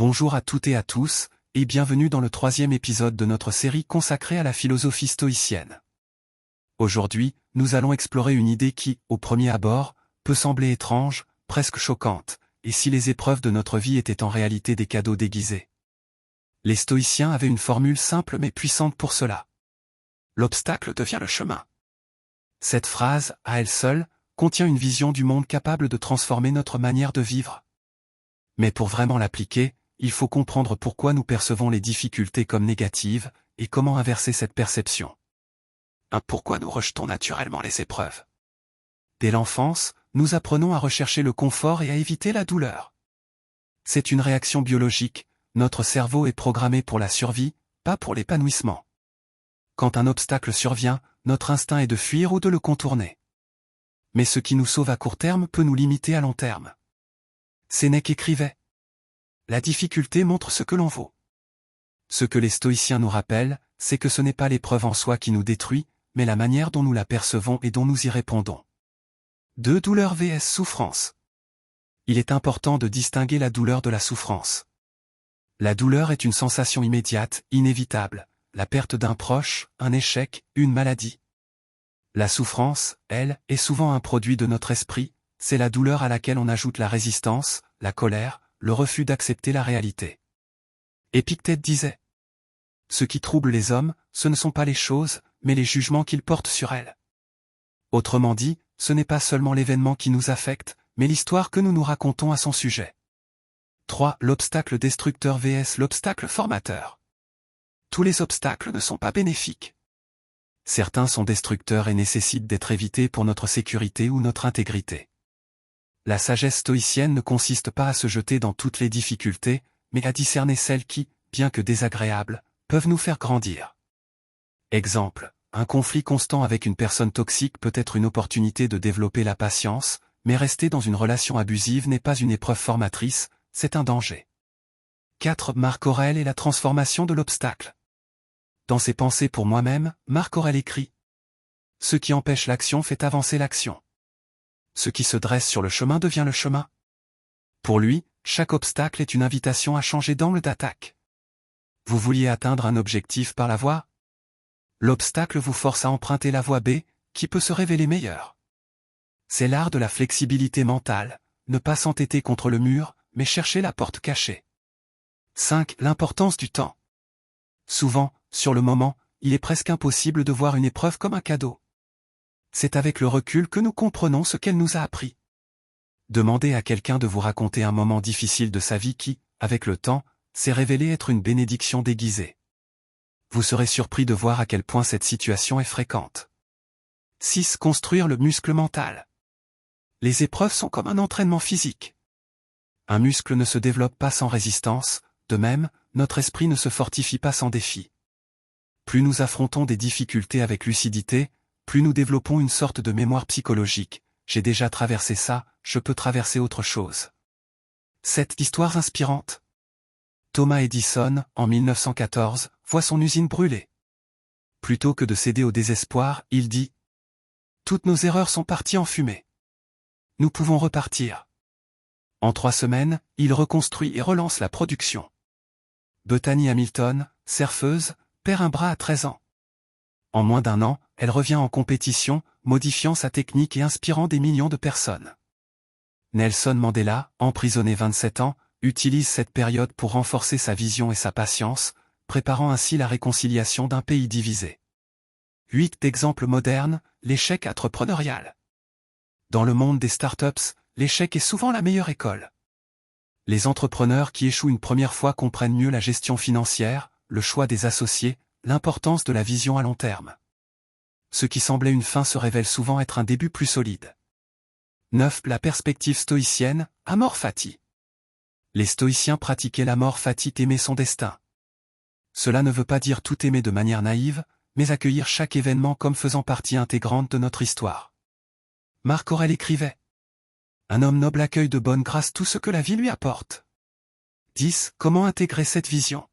Bonjour à toutes et à tous, et bienvenue dans le 3e épisode de notre série consacrée à la philosophie stoïcienne. Aujourd'hui, nous allons explorer une idée qui, au premier abord, peut sembler étrange, presque choquante, et si les épreuves de notre vie étaient en réalité des cadeaux déguisés. Les stoïciens avaient une formule simple mais puissante pour cela. L'obstacle devient le chemin. Cette phrase, à elle seule, contient une vision du monde capable de transformer notre manière de vivre. Mais pour vraiment l'appliquer, il faut comprendre pourquoi nous percevons les difficultés comme négatives, et comment inverser cette perception. Pourquoi nous rejetons naturellement les épreuves? Dès l'enfance, nous apprenons à rechercher le confort et à éviter la douleur. C'est une réaction biologique, notre cerveau est programmé pour la survie, pas pour l'épanouissement. Quand un obstacle survient, notre instinct est de fuir ou de le contourner. Mais ce qui nous sauve à court terme peut nous limiter à long terme. Sénèque écrivait: la difficulté montre ce que l'on vaut. Ce que les stoïciens nous rappellent, c'est que ce n'est pas l'épreuve en soi qui nous détruit, mais la manière dont nous la percevons et dont nous y répondons. 2. Douleur vs souffrance. Il est important de distinguer la douleur de la souffrance. La douleur est une sensation immédiate, inévitable, la perte d'un proche, un échec, une maladie. La souffrance, elle, est souvent un produit de notre esprit, c'est la douleur à laquelle on ajoute la résistance, la colère, le refus d'accepter la réalité. Épictète disait: ce qui trouble les hommes, ce ne sont pas les choses, mais les jugements qu'ils portent sur elles. Autrement dit, ce n'est pas seulement l'événement qui nous affecte, mais l'histoire que nous nous racontons à son sujet. 3. L'obstacle destructeur vs l'obstacle formateur. Tous les obstacles ne sont pas bénéfiques. Certains sont destructeurs et nécessitent d'être évités pour notre sécurité ou notre intégrité. La sagesse stoïcienne ne consiste pas à se jeter dans toutes les difficultés, mais à discerner celles qui, bien que désagréables, peuvent nous faire grandir. Exemple, un conflit constant avec une personne toxique peut être une opportunité de développer la patience, mais rester dans une relation abusive n'est pas une épreuve formatrice, c'est un danger. 4. Marc Aurèle et la transformation de l'obstacle. Dans ses pensées pour moi-même, Marc Aurèle écrit: ce qui empêche l'action fait avancer l'action. Ce qui se dresse sur le chemin devient le chemin. Pour lui, chaque obstacle est une invitation à changer d'angle d'attaque. Vous vouliez atteindre un objectif par la voie? L'obstacle vous force à emprunter la voie B, qui peut se révéler meilleure. C'est l'art de la flexibilité mentale, ne pas s'entêter contre le mur, mais chercher la porte cachée. 5. L'importance du temps. Souvent, sur le moment, il est presque impossible de voir une épreuve comme un cadeau. C'est avec le recul que nous comprenons ce qu'elle nous a appris. Demandez à quelqu'un de vous raconter un moment difficile de sa vie qui, avec le temps, s'est révélé être une bénédiction déguisée. Vous serez surpris de voir à quel point cette situation est fréquente. 6. Construire le muscle mental. Les épreuves sont comme un entraînement physique. Un muscle ne se développe pas sans résistance, de même, notre esprit ne se fortifie pas sans défi. Plus nous affrontons des difficultés avec lucidité, plus nous développons une sorte de mémoire psychologique. J'ai déjà traversé ça, je peux traverser autre chose. 7. Histoires inspirantes. Thomas Edison, en 1914, voit son usine brûler. Plutôt que de céder au désespoir, il dit: toutes nos erreurs sont parties en fumée. Nous pouvons repartir. En 3 semaines, il reconstruit et relance la production. Bethany Hamilton, surfeuse, perd un bras à 13 ans. En moins d'1 an, elle revient en compétition, modifiant sa technique et inspirant des millions de personnes. Nelson Mandela, emprisonné 27 ans, utilise cette période pour renforcer sa vision et sa patience, préparant ainsi la réconciliation d'un pays divisé. 8. Exemples modernes, l'échec entrepreneurial. Dans le monde des startups, l'échec est souvent la meilleure école. Les entrepreneurs qui échouent une première fois comprennent mieux la gestion financière, le choix des associés, l'importance de la vision à long terme. Ce qui semblait une fin se révèle souvent être un début plus solide. 9. La perspective stoïcienne, amor fati. Les stoïciens pratiquaient l'amor fati, aimer son destin. Cela ne veut pas dire tout aimer de manière naïve, mais accueillir chaque événement comme faisant partie intégrante de notre histoire. Marc Aurèle écrivait: un homme noble accueille de bonne grâce tout ce que la vie lui apporte. 10. Comment intégrer cette vision?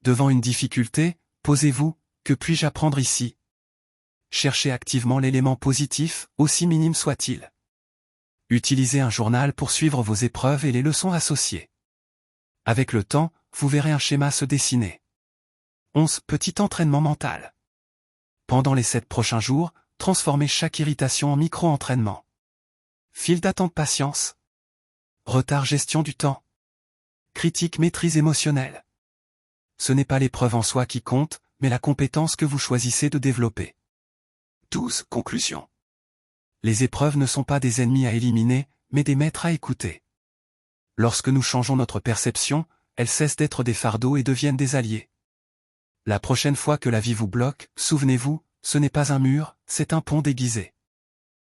Devant une difficulté, posez-vous: que puis-je apprendre ici? Cherchez activement l'élément positif, aussi minime soit-il. Utilisez un journal pour suivre vos épreuves et les leçons associées. Avec le temps, vous verrez un schéma se dessiner. 11. Petit entraînement mental. Pendant les 7 prochains jours, transformez chaque irritation en micro-entraînement. File d'attente patience. Retard gestion du temps. Critique maîtrise émotionnelle. Ce n'est pas l'épreuve en soi qui compte, mais la compétence que vous choisissez de développer. 12. Conclusion. Les épreuves ne sont pas des ennemis à éliminer, mais des maîtres à écouter. Lorsque nous changeons notre perception, elles cessent d'être des fardeaux et deviennent des alliés. La prochaine fois que la vie vous bloque, souvenez-vous, ce n'est pas un mur, c'est un pont déguisé.